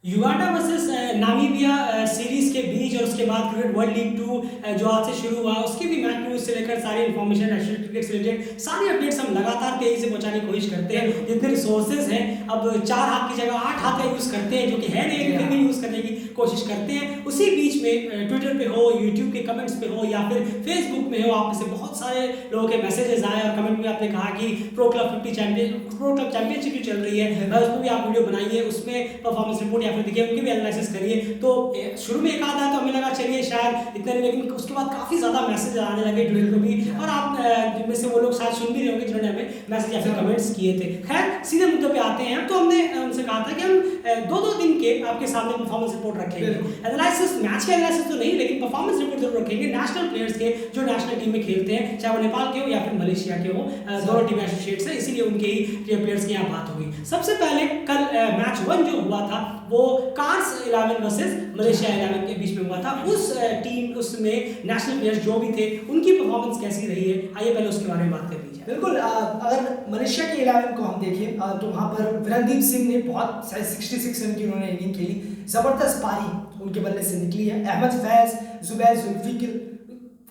Uganda versus Namibia series के बीच और उसके बाद क्रिकेट वर्ल्ड लीग 2 जो आज से शुरू हुआ उसकी भी मैच न्यूज से लेकर सारी इन्फॉर्मेशन नेशनल क्रिकेट से रिलेटेड सारी अपडेट्स हम लगातार तेजी से पहुंचाने की कोशिश करते हैं। जितने रिसोर्सेज हैं अब 4 हाथ की जगह 8 हाथ का यूज़ करते हैं, जो कि है नहीं लेकिन भी यूज़ करने की कोशिश करते हैं। उसी बीच में ट्विटर पे हो, यूट्यूब के कमेंट्स पे हो या फिर फेसबुक में हो, आप में से बहुत सारे लोगों के मैसेजेस आए और कमेंट में आपने कहा कि प्रो क्लब चैंपियनशिप जो चल रही है उसमें भी आप वीडियो बनाइए, उसमें परफॉर्मेंस रिपोर्ट या फिर देखिए उनकी भी एनालिसिस करिए। तो शुरू में एक आधा तो हमें लगा चलिए शायद इतना नहीं, लेकिन उसके बाद काफ़ी ज़्यादा मैसेज आने लगे ट्विटर पे भी, और आप जिनमें से वो लोग शायद सुन भी रहे होंगे जिन्होंने हमें मैसेज या फिर कमेंट्स किए थे। खैर सीधे मुद्दे पे आते हैं। तो हमने उनसे कहा था कि हम 2-2 दिन के आपके सामने परफॉर्मेंस रिपोर्ट रखेंगे, एनालिसिस मैच के एनालिसिस तो नहीं लेकिन परफॉर्मेंस रिपोर्ट जरूर रखेंगे नेशनल प्लेयर्स के जो नेशनल टीम में खेलते हैं, चाहे वो नेपाल के हो या फिर मलेशिया के हो, दोनों टीम एसोसिएट्स है, इसीलिए उनके ही प्लेयर्स की यहाँ बात होगी। सबसे पहले कल मैच 1 जो हुआ था वो कार्स 11 वर्सेस मलेशिया 11 के बीच में हुआ था। उस टीम उसमें नेशनल प्लेयर्स जो भी थे उनकी परफॉर्मेंस कैसी रही है, आइए पहले उसके बारे में बात कर लीजिए। बिल्कुल, अगर मलेशिया के 11 को हम देखें तो वहाँ पर विरनदीप सिंह ने बहुत 66 रन की उन्होंने इनिंग खेली, जबरदस्त पारी उनके बल्ले से निकली है। अहमद फैज, जुबैर जुल्फिकर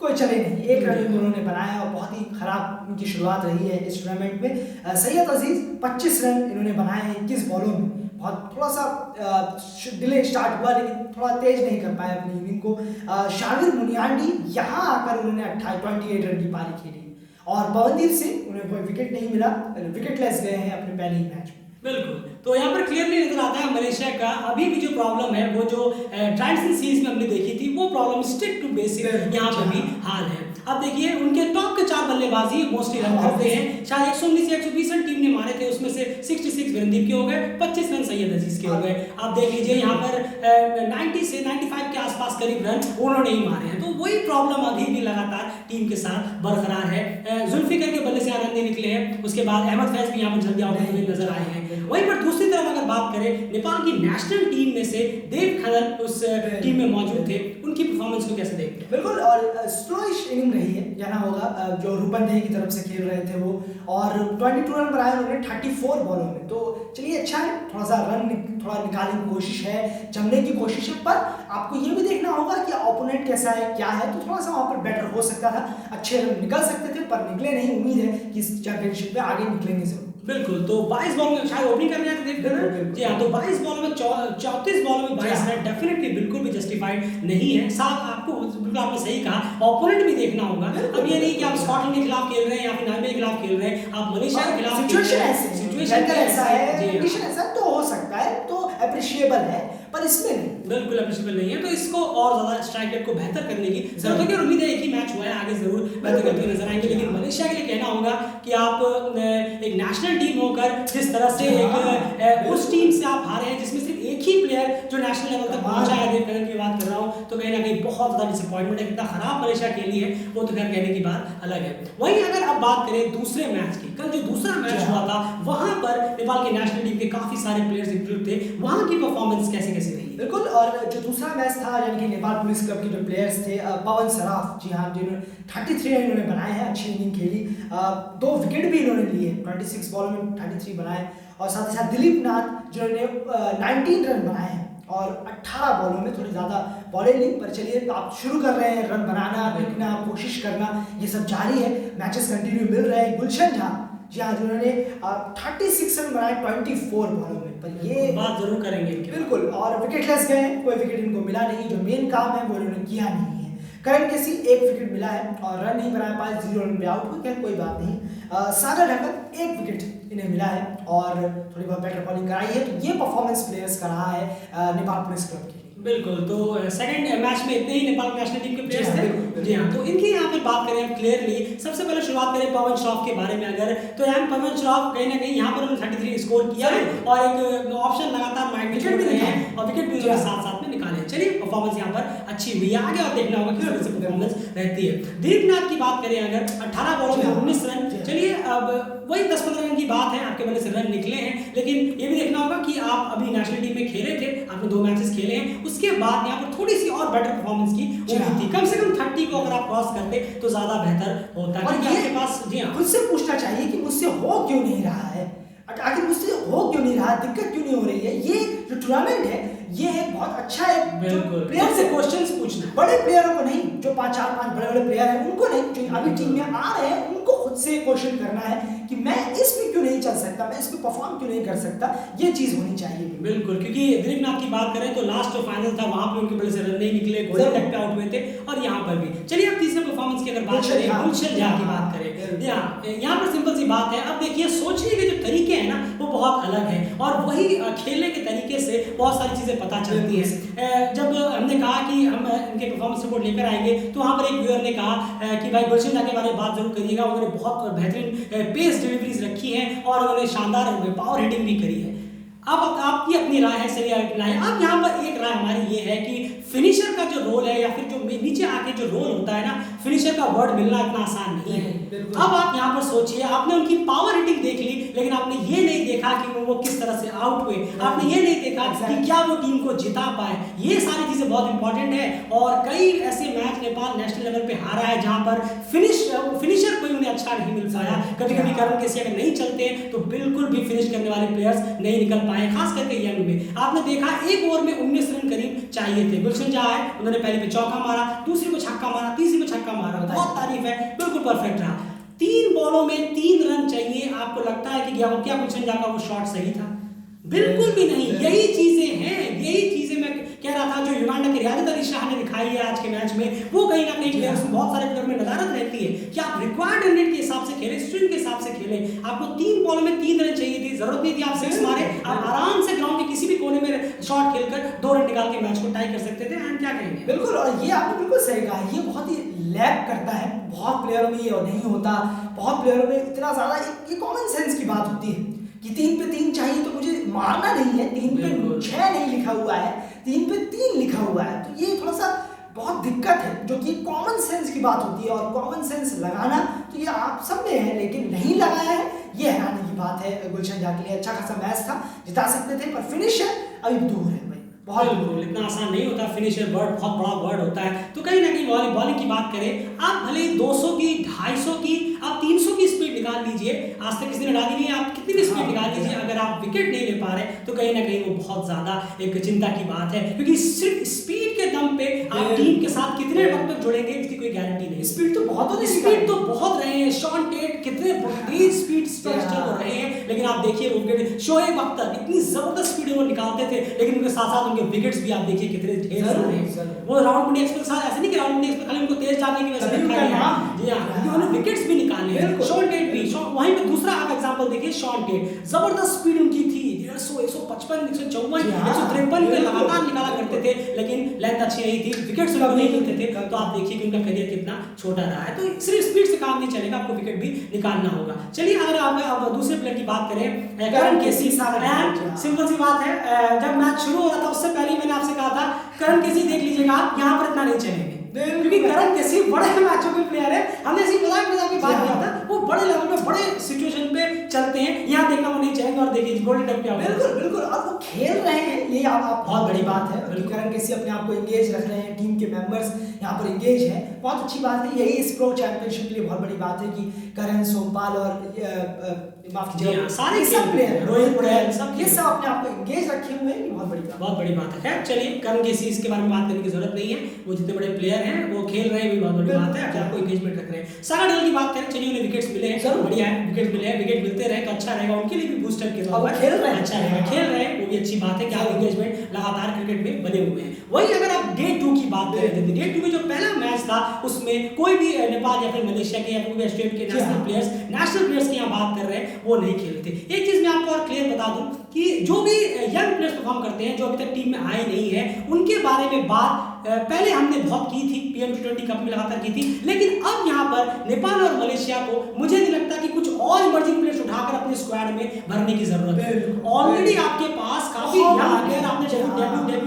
कोई चले नहीं, एक रन उन्होंने बनाया और बहुत ही खराब उनकी शुरुआत रही है इस टूर्नामेंट में। सैयद अजीज 25 रन इन्होंने बनाए हैं 21 बॉलों में, बहुत थोड़ा सा डिले स्टार्ट हुआ लेकिन थोड़ा तेज नहीं कर पाए अपनी इनिंग को। शार्विर मुनियाडी यहाँ आकर उन्होंने 28 रन की पारी खेली और पवनदीप सिंह उन्हें कोई विकेट नहीं मिला, विकेटलेस गए हैं अपने पहले ही मैच में। बिल्कुल, तो यहाँ पर क्लियरली नजर आता है मलेशिया का अभी भी जो प्रॉब्लम है वो जो ट्रांजिशन सीरीज में हमने देखी थी वो प्रॉब्लम स्टिक टू बेसिक यहाँ पर भी हाल है। अब देखिए उनके टॉप के 4 बल्लेबाजी मोस्टली रन करते हैं, शायद 119 या 120 रन टीम ने मारे थे, उसमें से 66 विरनदीप के हो गए, 25 रन सैयद अजीज के हो गए। आप देख लीजिए यहाँ पर 90 से 95 के आसपास करीब रन उन्होंने ही मारे हैं। तो वही प्रॉब्लम अभी भी लगातार टीम के साथ बरकरार है। जुल्फिकर के बल्ले से रन नहीं निकले हैं, उसके बाद अहमद फैज भी यहाँ पर जल्दी आउट हुए नजर आए हैं। वहीं पर दूसरी तरफ अगर बात करें नेपाल की नेशनल टीम में से देव खनल उस टीम में मौजूद थे, उनकी परफॉर्मेंस को कैसे देखते हैं? बिल्कुल, और स्लोइश इनिंग रही है कहना होगा, जो रूपनदेही की तरफ से खेल रहे थे वो, और 22 रन बनाए उन्होंने 34 बॉलों में। तो चलिए अच्छा है, थोड़ा सा रन थोड़ा निकालने की कोशिश है, जमने की कोशिश है, पर आपको ये भी देखना होगा कि ओपोनेंट कैसा है क्या है, तो थोड़ा सा वहाँ पर बेटर हो सकता था, अच्छे रन निकल सकते थे पर निकले नहीं। उम्मीद है कि इस चैंपियनशिप में आगे निकलेंगे जरूर। बिल्कुल, तो 22 बॉल में शायद ओपनिंग करने आए थे देव खन्ना जी हाँ, तो 22 बॉल में 34 बॉल में 22 रन डेफिनेटली बिल्कुल भी जस्टिफाइड नहीं है। साथ आपको बिल्कुल आपने सही कहा, ओपोनेंट भी देखना होगा। अब ये नहीं कि आप स्कॉटलैंड के खिलाफ खेल रहे हैं या फिर नामीबिया के खिलाफ खेल रहे हैं, आप मलेशिया के खिलाफ सिचुएशन ऐसा है, कंडीशन ऐसा तो हो सकता है, तो अप्रिशिएबल है, पर इसमें नहीं, बिल्कुल अप्रिशिएबल नहीं है। तो इसको और ज्यादा स्ट्राइक रेट को बेहतर करने की जरूरत है कि उम्मीद है एक ही मैच हुआ है, आगे जरूर बेहतर करते हुए नजर आएंगे। लेकिन मलेशिया के लिए कहना होगा कि आप एक नेशनल टीम होकर जिस तरह से एक उस टीम से आप हारे हैं जिसमें सिर्फ एक ही प्लेयर जो नेशनल लेवल तक पहुंचा है, देव खन्ना की बात कर रहा हूं, तो कहीं ना कहीं बहुत ज्यादा डिसअपॉइंटमेंट है। कितना खराब मलेशिया खेली है वो तो खैर कहने की बात अलग है। वहीं अगर आप बात करें दूसरे मैच की, कल जो दूसरा मैच हुआ था वहां पर नेपाल के नेशनल टीम के काफी सारे प्लेयर्स इंक्लूड थे, वहां की परफॉर्मेंस कैसे कैसे रही? बिल्कुल, और जो दूसरा मैच था यानी कि नेपाल पुलिस क्लब के जो प्लेयर्स थे, पवन सराफ जी हाँ, जिन्होंने 33 रन इन्होंने बनाए हैं, अच्छी इनिंग खेली, 2 विकेट भी इन्होंने लिए, 26 बॉल में 33 बनाए, और साथ ही साथ दिलीप नाथ जिन्होंने 19 रन बनाए हैं और 18 बॉलों में, थोड़ी ज़्यादा बॉलें ली, पर चलिए आप शुरू कर रहे हैं, रन बनाना, लिखना, कोशिश करना, ये सब जारी है, मैचेस कंटिन्यू मिल रहे हैं। गुलशन झा जी हाँ, जिन्होंने 36 रन बनाए 24 बॉलों में, पर ये बात जरूर करेंगे बिल्कुल, और विकेटलेस गए, कोई विकेट इनको मिला नहीं, जो मेन काम है वो इन्होंने किया नहीं है। करण केसी 1 विकेट मिला है और रन नहीं बना पाए, 0 रन पे आउट हुए, क्या कोई बात नहीं। सागर ढक्कन 1 विकेट इन्हें मिला है और थोड़ी बहुत बेटर बॉलिंग कराई है, तो ये परफॉर्मेंस प्लेयर्स का रहा है नेपाल पुलिस क्लब की। बिल्कुल, तो सेकंड मैच में इतने ही नेपाल नेशनल टीम के प्लेयर्स थे जी हाँ। तो इनकी यहाँ पर बात करें क्लियरली, सबसे पहले शुरुआत करें पवन श्रॉफ के बारे में अगर, तो यहाँ पवन श्रॉफ कहीं ना कहीं यहाँ पर उन्होंने 33 स्कोर किया है और एक ऑप्शन लगातार माइंड में छोड़ रहे हैं और विकेट भी उन्होंने साथ साथ में निकाले। चलिए परफॉर्मेंस यहाँ पर अच्छी हुई है, आगे आप देखना होगा किस तरह से परफॉर्मेंस रहती है। दिलीप नाथ की बात करें अगर, 18 बॉलों में 19 रन, चलिए अब वही 10-15 रन की बात है, आपके बल्ले से रन निकले हैं, लेकिन ये भी देखना होगा कि आप अभी नेशनल टीम में खेले थे, आपने 2 मैचेस खेले हैं, उसके बाद यहाँ पर थोड़ी सी और बेटर परफॉर्मेंस की उम्मीद थी। कम से कम 30 को अगर आप क्रॉस करते तो ज्यादा बेहतर होता है, क्योंकि आपके पास जी हाँ खुद से पूछना चाहिए कि मुझसे हो क्यों नहीं रहा है। आखिर मुझसे हो क्यों नहीं रहा, दिक्कत क्यों नहीं हो रही है। ये जो टूर्नामेंट है ये एक बहुत अच्छा है, प्लेयर से क्वेश्चंस पूछना, बड़े प्लेयरों को नहीं, जो 4-5 बड़े प्लेयर हैं उनको नहीं, जो अभी टीम में आ रहे हैं उनको खुद से क्वेश्चन करना है कि मैं इसमें क्यों नहीं चल सकता, मैं इसमें परफॉर्म क्यों नहीं कर सकता, ये चीज होनी चाहिए। बिल्कुल, क्योंकि दिलीपनाथ की बात करें तो लास्ट जो फाइनल था वहां पे उनके बड़े से रन नहीं निकले, गोल्डन टैग पे आउट हुए थे, और यहाँ पर भी। चलिए अब तीसरे परफॉर्मेंस की अगर बात करें, गुलशन झा की बात करें, यहाँ पर सिंपल सी बात है। अब देखिए सोचने के जो तरीके हैं ना वो बहुत अलग है, और वही खेलने के तरीके से बहुत सारी चीजें पता चलती है। जब हमने कहा कि हम इनके परफॉर्मेंस रिपोर्ट लेकर आएंगे तो वहाँ पर एक व्यूअर ने कहा कि भाई गुलशन झा के बारे में बात जरूर करिएगा, उन्होंने बहुत बेहतरीन पेस डिलीवरीज रखी है और उन्होंने शानदार पावर हिटिंग भी करी है। अब आपकी अपनी राय है, सही राय। अब यहाँ पर एक राय हमारी ये है कि फिनिशर का जो रोल है या फिर जो नीचे आके जो रोल होता है ना, फिनिशर का वर्ड मिलना इतना आसान नहीं है। अब आप यहाँ पर सोचिए, आपने उनकी पावर हिटिंग देख ली लेकिन आपने ये नहीं देखा कि वो किस तरह से आउट हुए, आपने ये नहीं देखा कि क्या वो टीम को जिता पाए। ये सारी चीजें बहुत इंपॉर्टेंट है, और कई ऐसे मैच नेपाल नेशनल लेवल पे हारा है जहां पर फिनिशर कोई उन्हें अच्छा नहीं मिल पाया। कभी कभी करण केसी अगर नहीं चलते तो बिल्कुल भी फिनिश करने वाले प्लेयर्स नहीं निकल पाए, खास करके यंग में। आपने देखा एक ओवर में 19 रन करीब चाहिए थे, गुलशन झा है उन्होंने पहले पे चौका मारा, दूसरी को छक्का मारा, तीसरी को छक्का मारा, बहुत तारीफ है, बिल्कुल परफेक्ट रहा। 3 बॉलों में 3 रन चाहिए, आपको लगता है कि क्या गुलशन झा का वो शॉट सही था? बिल्कुल भी नहीं। यही चीजें हैं, यही चीजें मैं कह रहा था जो युगांडा के रियादत अली शाह ने दिखाई है आज के मैच में, वो कहीं ना कहीं प्लेयर्स में, बहुत सारे प्लेयर में नदारत रहती है कि आप रिक्वायर्ड रन रेट के हिसाब से खेलें, स्विंग के हिसाब से खेलें। आपको 3 बॉलों में 3 रन चाहिए थी, जरूरत नहीं थी आप 6 मारे, आप आराम से ग्राउंड के किसी भी कोने में शॉट खेलकर 2 रन निकाल के मैच को टाई कर सकते थे। हम क्या कहेंगे? बिल्कुल, और ये आपने बिल्कुल सही कहा, ये बहुत ही लैग करता है, बहुत प्लेयरों में ये नहीं होता, बहुत प्लेयरों में इतना ज्यादा ये कॉमन सेंस की बात होती है कि 3 पे 3 चाहिए तो मुझे मारना नहीं है, 3 पे 6 नहीं लिखा हुआ है, 3 पे 3 लिखा हुआ है। तो ये थोड़ा सा बहुत दिक्कत है, जो कि कॉमन सेंस की बात होती है, और कॉमन सेंस लगाना तो ये आप सब में है, लेकिन नहीं लगाया है, ये हैरानी की बात है। गुलशन झा के लिए अच्छा खासा मैच था, जिता सकते थे, पर फिनिशर अभी दूर है भाई, बहुत बिल्कुल इतना आसान नहीं होता। फिनिशर वर्ड बहुत बड़ा वर्ड होता है। तो कहीं ना कहीं बॉलिंग की बात करें, आप भले 200 की, 250 की, आप 300 की स्पीड निकाल लीजिए, आज तक किसी ने डाली नहीं है, आप कितनी भी स्पीड निकाल लीजिए, अगर आप विकेट नहीं ले पा रहे तो कहीं ना कहीं वो बहुत ज्यादा एक चिंता की बात है, क्योंकि सिर्फ स्पीड के दम पे आप टीम के साथ कितने वक्त तक जुड़ेंगे इसकी कोई गारंटी नहीं। स्पीड तो बहुत रहे हैं, शॉन टेट कितने तेज स्पीड हो रहे हैं, लेकिन आप देखिए वो विकेट, शोएब अख्तर इतनी जबरदस्त स्पीड वो निकालते थे, लेकिन उनके साथ साथ उनके विकेट्स भी आप देखिए कितने ढेर सारे हैं। वो राउंड इंडेक्स के साथ ऐसे नहीं कि राउंड इंडेक्स पे खाली उनको तेज डालने की वजह से रखा गया है, जी हां, क्योंकि उन्होंने विकेट्स भी निकाले हैं। शॉन टेट भी, वहीं पे दूसरा आप एग्जांपल देखिए, शॉन टेट जबरदस्त स्पीड उनकी थी, 150, 155, 154, 153 पे लगातार निकाला करते थे, लेकिन लेंथ अच्छी नहीं थी, विकेट्स उनको नहीं मिलते थे। तो आप देखिए कि उनका करियर कितना छोटा रहा है। तो सिर्फ स्पीड से काम नहीं चलेगा, आपको विकेट भी निकालना होगा। चलिए अगर आप दूसरे प्लेयर की बात करें, करण केसी, सिंपल सी बात है, जब मैच शुरू हो रहा था उससे पहले मैंने आपसे कहा था करण केसी देख लीजिएगा आप, यहाँ पर इतना नहीं चलेंगे, क्योंकि करण केसी बड़े मैचों के प्लेयर है। हमने ऐसी मजाक की बात किया था, वो बड़े लेवल पे बड़े सिचुएशन पे चलते हैं, यहाँ देखना वो नहीं चाहेंगे, और देखिए गोल्डन टैग पे बिल्कुल, और वो खेल रहे हैं, ये आप बहुत बड़ी बात है। करण केसी अपने आप को एंगेज रख रहे हैं, टीम के मेंबर्स यहाँ पर एंगेज है, बहुत अच्छी बात है। यही इस प्रो चैंपियनशिप के लिए बहुत बड़ी बात है कि करण, सोमपाल और माफ कीजिएगा सारे सब प्लेयर, रोहित पटेल, सब ये सब अपने आप को एंगेज रखे हुए हैं, बहुत बड़ी बात है। खैर चलिए, करण केसी इसके बारे में बात करने की जरूरत नहीं है, वो जितने बड़े प्लेयर हैं वो खेल रहे हैं, भी बहुत बड़ी बात है, अपने आपको एंगेजमेंट रख रहे हैं। सागर डल की बात करें, चलिए उन्हें विकेट्स मिले हैं, जरूर बढ़िया है, विकेट मिले हैं, विकेट मिलते रहे तो अच्छा रहेगा, उनके लिए भी बूस्टर के तौर पर खेल रहे हैं, अच्छा रहेगा, खेल रहे हैं, वो भी अच्छी बात है कि आप एंगेजमेंट लगातार क्रिकेट में बने हुए हैं। वही अगर आप डे 2 की बात करें, डे 2 में जो पहला मैच था उसमें कोई भी नेपाल या फिर मलेशिया के या फिर कोई स्टेट के नेशनल प्लेयर्स की यहाँ बात कर रहे हैं, वो नहीं खेले थे। एक चीज मैं आपको और क्लियर बता दूं कि जो भी यंग प्लेयर्स परफॉर्म करते हैं, जो अभी तक टीम में आए नहीं है, उनके बारे में बात पहले हमने बहुत की थी, PM T20 कप में लगातार की थी, लेकिन अब यहाँ पर नेपाल और मलेशिया को मुझे नहीं लगता कि कुछ और इमर्जिंग प्लेयर्स उठाकर अपने स्क्वाड में भरने की जरूरत है। ऑलरेडी आपके पास काफी यंग प्लेयर आपने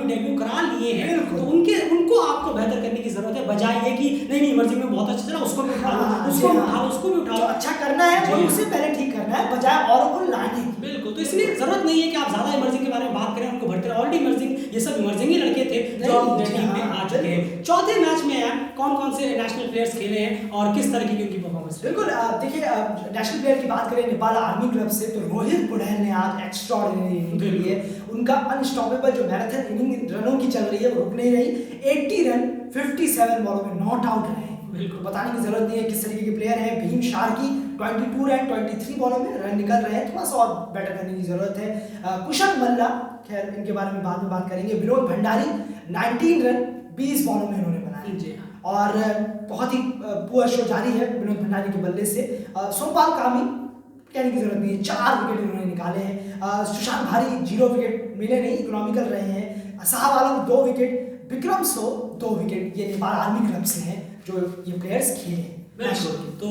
डेब्यू करा लिए हैं, तो उनको आपको बेहतर करने की जरूरत है, बजाय ये कि नहीं इमर्जिंग में बहुत अच्छा चला, उसको भी उठा लो, उसको भी उठा लो, अच्छा करना है और उससे पहले ठीक करना है, बजाय औरों को लाने की। बिल्कुल, तो इसलिए जरूरत नहीं है कि आप ज्यादा इमर्जिंग के बारे में बात करें, उनको भरते रहे। ऑलरेडी इमर्जिंग, ये सब इमर्जिंग ही लड़के थे, जो अब टीम में आ चुके हैं। चौथे मैच में यार कौन कौन से नेशनल प्लेयर्स खेले हैं और किस तरह की उनकी परफॉर्मेंस? बिल्कुल, देखिए नेशनल प्लेयर की बात करें नेपाल आर्मी क्लब से, तो रोहित पुड़ैल ने आज एक्स्ट्राऑर्डिनरी इनिंग खेली है। उनका अनस्टॉपेबल जो मैराथन इनिंग रनों की चल रही है वो रुक नहीं रही। 80 रन 57 बॉलों में नॉट आउट रहे। बिल्कुल बताने की जरूरत नहीं है किस तरीके के प्लेयर हैं। भीम शार्की 22 रन 23 बॉलों में रन निकल रहे हैं, थोड़ा सा और बेटर करने की जरूरत है। कुशल मल्ला, खैर इनके बारे में बाद में बात करेंगे। विनोद भंडारी 19 रन 20 बॉलों में इन्होंने बनाए और बहुत ही पुअर शो जारी है विनोद भंडारी के बल्ले से। सोमपाल कामी कहने की जरूरत नहीं है, 4 विकेट इन्होंने निकाले हैं। सुशांत भारी 0 विकेट मिले नहीं, इकोनॉमिकल रहे हैं। साहब आलम 2 विकेट, विक्रम सो 2 विकेट। ये नेपाल आर्मी क्लब से हैं जो ये प्लेयर्स खेले। तो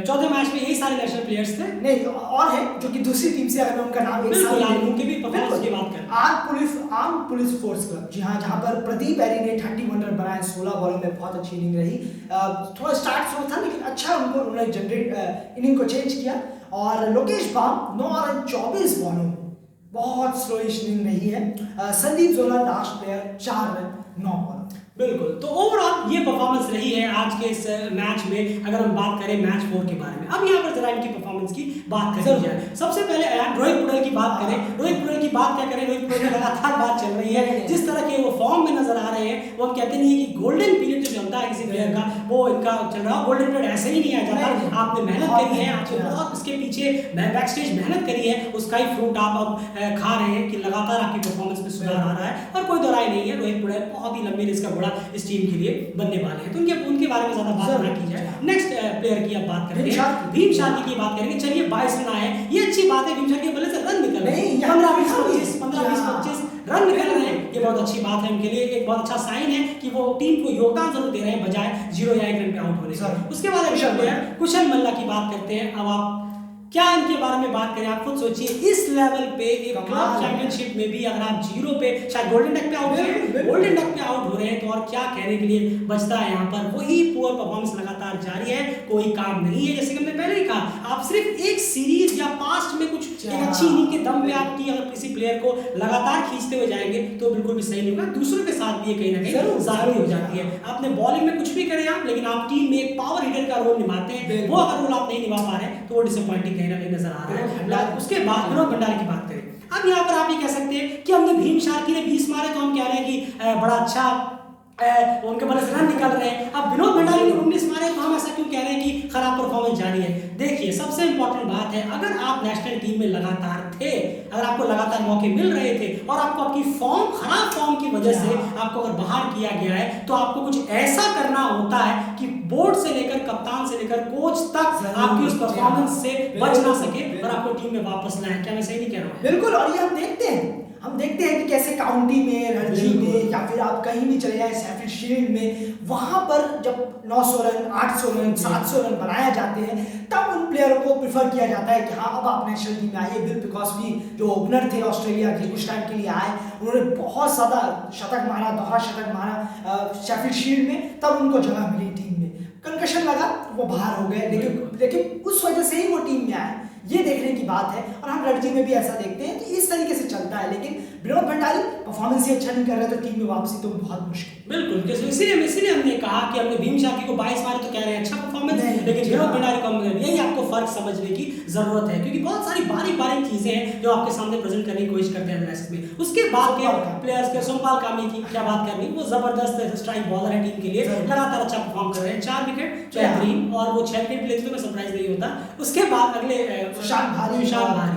चौथे मैच में यही सारे नेशनल प्लेयर्स थे? नहीं, और है जो कि दूसरी टीम से, अगर मैं उनका नाम उनके भी परफॉर्मेंस की बात करें। आर्म पुलिस फोर्स क्लब, जी हाँ, जहाँ पर प्रदीप एरी ने 31 रन बनाए 16 बॉलों में, बहुत अच्छी इनिंग रही। थोड़ा स्टार्ट स्लो था लेकिन अच्छा उन्होंने जनरेट इनिंग को चेंज किया। और लोकेश बाम 9 रन 24 बॉलों में, बहुत स्लोइश इनिंग रही है। संदीप जोला लास्ट प्लेयर 4 रन 9 बॉलों। बिल्कुल, तो ओवरऑल ये परफॉर्मेंस रही है आज के इस मैच में। अगर हम बात करें मैच 4 के बारे में, अब यहाँ पर जरा इनकी परफॉर्मेंस की बात करी जाए। सबसे पहले रोहित पुड़ैल की बात करें। रोहित पुड़ैल की बात क्या करें, रोहित पुड़ैल की लगातार बात चल रही है। जिस तरह के वो फॉर्म में नजर आ रहे हैं, वो हम कहते नहीं है कि गोल्डन पीरियड जो चलता है किसी प्लेयर का, वो इनका चल रहा है। गोल्डन पीरियड ऐसे ही नहीं आ जाता। आपने मेहनत करी है, आपने बहुत इसके पीछे बैक स्टेज मेहनत करी है, उसका ही फ्रूट आप अब खा रहे हैं कि लगातार आपकी परफॉर्मेंस में सुधार आ रहा है। और कोई दो राय नहीं है, रोहित पुड़ैल बहुत ही लंबी रेस का घोड़ा इस टीम के लिए बनने वाले हैं। तो उनके बारे में ज्यादा बात ना की जाए। नेक्स्ट प्लेयर की अब बात करते हैं, भीम शार्की की बात करेंगे। चलिए 22 रन आए, ये अच्छी बात है। भीम शार्की बल्ले से रन निकल रहे हैं, 15-20-25 रन निकल रहे हैं, ये बहुत अच्छी बात है उनके लिए। एक बहुत अच्छा साइन है कि वो टीम को योगदान जरूर दे रहे हैं बजाय 0 या 1 रन पे आउट होने से। उसके बाद कुशल मल्ला की बात करते हैं। अब आप क्या इनके बारे में बात करें, आप खुद सोचिए, इस लेवल पे एक क्लब चैंपियनशिप में भी अगर आप 0 पे, शायद गोल्डन डक पे आउट हो रहे हैं, गोल्डन डक पे आउट हो रहे हैं, तो और क्या कहने के लिए बचता है। यहाँ पर वही पुअर परफॉर्मेंस लगातार जारी है, कोई काम नहीं है। जैसे कि हमने पहले ही कहा, आप सिर्फ एक सीरीज या पास्ट में कुछ एक अच्छी इनिंग के दम पे आपकी अगर किसी प्लेयर को लगातार खींचते हुए जाएंगे तो बिल्कुल भी सही नहीं होगा। दूसरों के साथ भी ये कहीं ना कहीं जाहिर हो जाती है। आपने बॉलिंग में कुछ भी करें आप, लेकिन आप टीम में एक पावर हिटर का रोल निभाते हैं, वो अगर रोल आप नहीं निभा पा रहे तो वो डिसअपॉइंटिंग कहीं ना कहीं नजर आ रहा है। उसके बाद विनोद भंडारी की बात करें। अब यहाँ पर आप ये कह सकते हैं कि हमने भीम शार्की ने 20 मारे तो हम कह रहे हैं कि बड़ा अच्छा उनके बल्ले से रन निकल रहे हैं। अब विनोद भंडारी ने 19 मारे तो हम ऐसा क्यों कह रहे हैं कि खराब परफॉर्मेंस जारी है? देखिए, सबसे इंपॉर्टेंट बात है, अगर आप नेशनल टीम में लगातार थे, अगर आपको लगातार मौके मिल रहे थे और आपको आपकी खराब फॉर्म की वजह से आपको अगर बाहर किया गया है, तो आपको कुछ ऐसा करना होता है कि बोर्ड से लेकर कप्तान से लेकर कोच तक आपकी उस परफॉर्मेंस से बच ना सके और आपको टीम में वापस लाए। क्या मैं सही नहीं कह रहा हूँ? बिल्कुल, और ये हम देखते हैं कि कैसे काउंटी में, रणजी में, या फिर आप कहीं भी चले जाए शैफील्ड शील्ड में, वहां पर जब 900 रन 800 रन 700 रन बनाए जाते हैं, तब उन प्लेयरों को प्रिफर किया जाता है कि हाँ अब आप नेशनल टीम में आइए। विल पिकॉस्बी जो ओपनर थे ऑस्ट्रेलिया के, कुछ टाइम के लिए आए, उन्होंने बहुत ज्यादा शतक मारा, दोहरा शतक मारा शैफील्ड शील्ड में, तब उनको जगह मिली टीम में। कंकशन लगा, वो बाहर हो गए, लेकिन उस वजह से ही वो टीम में आए, ये देखने की बात है। और हम रणजी में भी ऐसा देखते हैं कि इस तरीके से चलता है। लेकिन विनोद भंडारी परफॉर्मेंस ही अच्छा नहीं कर रहे तो टीम में वापसी तो बहुत मुश्किल। बिल्कुल, इसीलिए हमने कहा कि हमने भीम शार्की को 22 मारे तो कह रहे हैं अच्छा परफॉर्मेंस, लेकिन विनोद भंडारी को यही आपको फर्क समझने की जरूरत है, क्योंकि बहुत सारी बारीक चीजें हैं जो आपके सामने प्रेजेंट करने की कोश करते हैं एनालिसिस में। उसके बाद के प्लेयर्स के सोमपाल कामी की क्या बात करनी, वो जबरदस्त स्ट्राइक बॉलर है टीम के लिए, लगातार अच्छा परफॉर्म कर रहे हैं, 4 विकेट बेहतरीन, और वो 6 विकेट लेते तो मैं सरप्राइज नहीं होता। उसके बाद अगले सुशांत भारी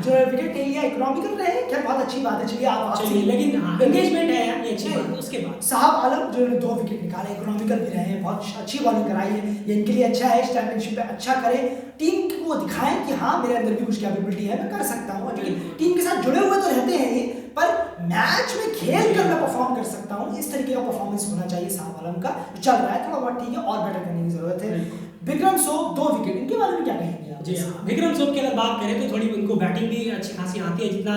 जो विकेट ले लिया, इकोनॉमिकल रहे, क्या बहुत अच्छी बात है। चलिए लेकिन एंगेजमेंट है यार, ये अच्छी बात है। उसके बाद साहब आलम जो 2 विकेट निकाले, इकोनॉमिकल भी रहे, बहुत अच्छी बॉलिंग कराई है, ये इनके लिए अच्छा है। चैंपियनशिप में अच्छा करे, टीम को दिखाएं कि हाँ मेरे अंदर भी कुछ कैपेबिलिटी है, मैं कर सकता हूँ। लेकिन टीम के साथ जुड़े हुए तो रहते हैं ये, पर मैच में खेल कर मैं परफॉर्म कर सकता हूँ, इस तरीके का परफॉर्मेंस होना चाहिए साहब आलम का। चल रहा है थोड़ा बहुत ठीक है, और बेटर करने की जरूरत है। विक्रम सोप 2 विकेट, इनके बारे में क्या कहेंगे? जी हाँ, विक्रम सोप की अगर बात करें तो थोड़ी उनको बैटिंग भी अच्छी खासी आती है, जितना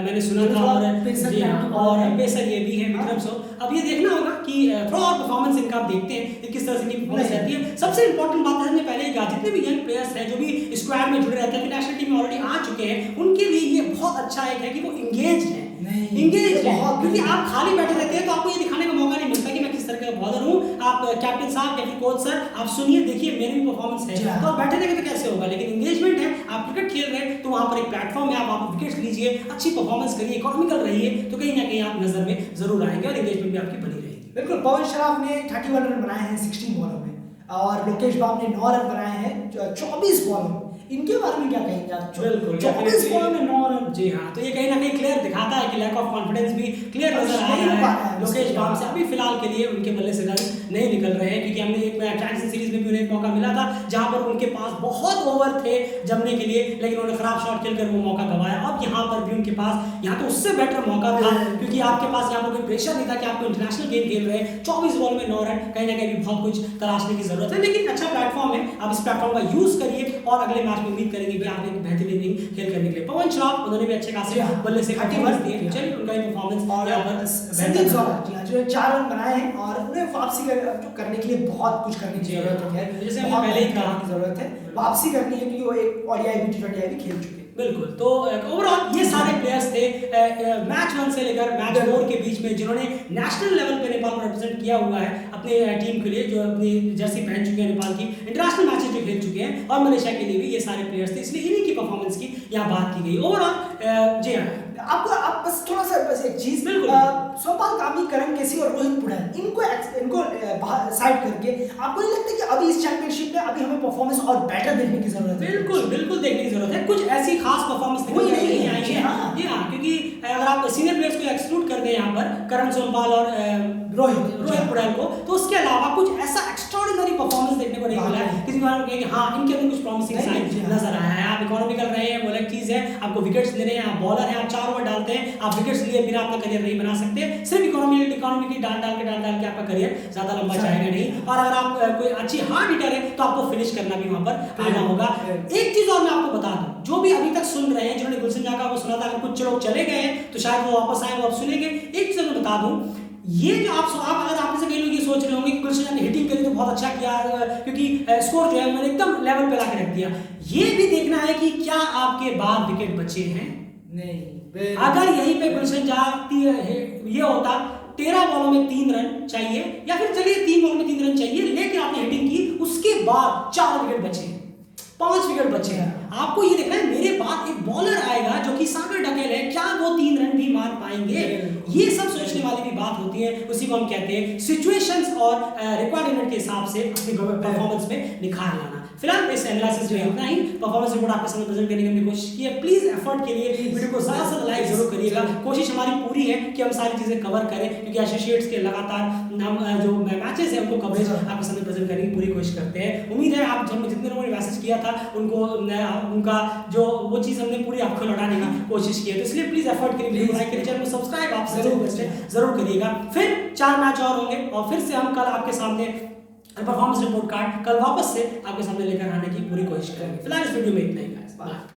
मैंने सुना था, और पेसर ये भी है विक्रम सोप। अब ये देखना होगा कि थ्रो और परफॉर्मेंस इनका आप देखते हैं कि किस तरह से इनकी परफॉर्मेंस रहती है। सबसे इंपॉर्टेंट बात है, हमने पहले ही कहा, जितने भी यंग प्लेयर्स हैं जो भी स्क्वाड में जुड़े रहते हैं, नेशनल टीम में ऑलरेडी आ चुके हैं, उनके लिए ये बहुत अच्छा एक है कि वो इंगेज है, क्योंकि आप खाली बैठे रहते हैं तो आपको ये दिखाने का मौका आप कैप्टन साहब या फिर कोच सर आप सुनिए, देखिए मेरी भी परफॉर्मेंस है, तो आप बैठे रहेंगे तो कैसे होगा। लेकिन एंगेजमेंट है, आप क्रिकेट खेल रहे हैं तो वहां पर एक प्लेटफॉर्म है, आप विकेट्स लीजिए, अच्छी परफॉर्मेंस करिए, इकोनॉमिकल रहिए, तो कहीं ना कहीं आप नजर में जरूर आएंगे और एंगेजमेंट भी आपकी बनी रहेगी। बिल्कुल, पवन शराफ ने 31 रन बनाए हैं 16 बॉलों में और लोकेश बाब ने 9 रन बनाए हैं 24 बॉलों में। इनके बारे में क्या कहेंगे आप? बिल्कुल, 24 बॉलों में 9 रन। जी हाँ, तो ये कहीं ना कहीं क्लियर दिखाता है कि लैक ऑफ कॉन्फिडेंस भी क्लियर नजर आ रहा है लोकेश बाब से। अभी फिलहाल के लिए उनके बल्ले से रन नहीं निकल रहे हैं, क्योंकि हमने एक चैंपियंस सीरीज में भी उन्हें एक मौका मिला था जहां पर उनके पास बहुत ओवर थे जमने के लिए, लेकिन उन्होंने खराब शॉट खेलकर वो मौका गंवाया। अब यहाँ पर भी उनके पास यहाँ तो उससे बेटर मौका था, क्योंकि आपके पास यहाँ पर कोई प्रेशर नहीं था कि आपको इंटरनेशनल गेम खेल रहे हैं। 24 बॉल में 9 रन, कहीं ना कहीं भी बहुत कुछ तलाशने की जरूरत है, लेकिन अच्छा प्लेटफॉर्म है, आप इस प्लेटफॉर्म का यूज करिए और अगले मैच में उम्मीद करेंगे कि आप एक बेहतरीन इनिंग खेल कर निकले। पवन शराफ उन्होंने भी अच्छे खासे बल्ले से 30 रन दिए, चलिए उनका ही परफॉर्मेंस और यहाँ पर संदीप जोरा जो 4 रन बनाए हैं और उन्हें वापसी करने के लिए बहुत कुछ करने की जरूरत है, जैसे हमने पहले ही कहा जरूरत है वापसी करनी है, क्योंकि वो एक ओडीआई भी टी20 भी खेल चुके हैं। बिल्कुल, तो ओवरऑल ये सारे प्लेयर्स थे मैच 1 से लेकर मैच 4 के बीच में जिन्होंने नेशनल लेवल पे नेपाल को रिप्रेजेंट किया हुआ है अपने टीम के लिए, जो अपनी जर्सी पहन चुके हैं नेपाल की, इंटरनेशनल मैचेस जो खेल चुके हैं, और मलेशिया के लिए भी ये सारे प्लेयर्स थे, इसलिए इन्हीं की परफॉर्मेंस की यहाँ बात की गई। ओवरऑल जी हाँ, आपको आप बस थोड़ा सा बस एक चीज, सोपाल कामी, करण केसी और रोहित पुड़ैल इनको साइड करके आपको नहीं लगता कि अभी इस चैंपियनशिप में अभी हमें परफॉर्मेंस और बेटर देखने की जरूरत है? बिल्कुल देखने की जरूरत है, कुछ ऐसी खास परफॉर्मेंस नहीं आई है। हाँ, क्योंकि अगर आप सीनियर प्लेयर्स को एक्सक्लूड कर दें यहाँ पर करण सोमपाल और रोहित पुड़ैल को, तो उसके अलावा कुछ ऐसा एक्स्ट्राऑर्डिनरी परफॉर्मेंस देखने को नहीं मिला है किसी बार कि हाँ इनके अंदर कुछ प्रॉमिसिंग साइन नजर आया है। आप इकोनॉमिकल रहे हैं वो अलग चीज है, आपको विकेट्स ले रहे हैं, आप बॉलर हैं, आप 4 ओवर डालते हैं, आप विकेट्स लिए बिना अपना करियर नहीं बना सकते। सिर्फ इकोनॉमी की डाल के आपका करियर ज्यादा लंबा जाएगा नहीं, और अगर आप कोई अच्छी हार्ड हिटर है तो आपको फिनिश करना भी वहां पर आना होगा। एक चीज और मैं आपको बता दूं, जो भी अभी तक सुन रहे हैं, जिन्होंने गुलशन जाका को सुना था, अगर कुछ लोग चले गए हैं तो शायद वो वापस आए, वो आप सुनेंगे। एक चीज मैं बता दूं, ये जो आप अगर आप में से कई लोग ये सोच रहे होंगे कि गुलशन ने हिटिंग करी तो बहुत अच्छा किया, क्योंकि स्कोर जो है उन्होंने एकदम लेवल पे लाके रख दिया, ये भी देखना है कि क्या आपके बाद विकेट बचे हैं। नहीं, अगर यहीं पे गुलशन जाती ये होता 13 बॉलों में 3 रन चाहिए, या फिर चलिए 3 बॉलों में 3 रन चाहिए, लेकिन आपने हिटिंग की, उसके बाद 4 विकेट बचे, 5 विकेट बचे हैं, आपको ये देखना है मेरे बाद एक बॉलर आएगा जो कि सागर ढकेल है, क्या वो 3 रन भी मार पाएंगे? ये सब सोचने वाली भी बात होती है, उसी को हम कहते हैं सिचुएशंस और रिक्वायरमेंट के हिसाब से अपनी परफॉर्मेंस में निखार लाना। फिलहाल इस एनालिसिस में इतना ही, परफॉर्मेंस रिपोर्ट आपके सामने प्रेजेंट करने की हमने कोशिश की है। प्लीज एफर्ट के लिए वीडियो को ज्यादा से ज्यादा लाइक जरूर करिएगा, कोशिश हमारी पूरी है कि हम सारी चीजें कवर करें, क्योंकि एसोसिएट्स के लगातार हम जो मैचेस हैं उनको कवरेज आपके सामने प्रेजेंट करने की पूरी कोशिश करते हैं। उम्मीद है आप जितने लोगों ने मैसेज किया था उनको उनका जो वो चीज़ हमने पूरी आपको लौटाने की कोशिश की है, तो इसलिए प्लीज एफर्ट करिए, वीडियो को लाइक करिए, चैनल को सब्सक्राइब आप जरूर करिएगा। फिर 4 मैच और होंगे और फिर से हम कल आपके सामने परफॉर्मेंस रिपोर्ट कार्ड कल वापस से आपके सामने लेकर आने की पूरी कोशिश करेंगे। फिलहाल इस वीडियो में इतना ही गाइस, बाय।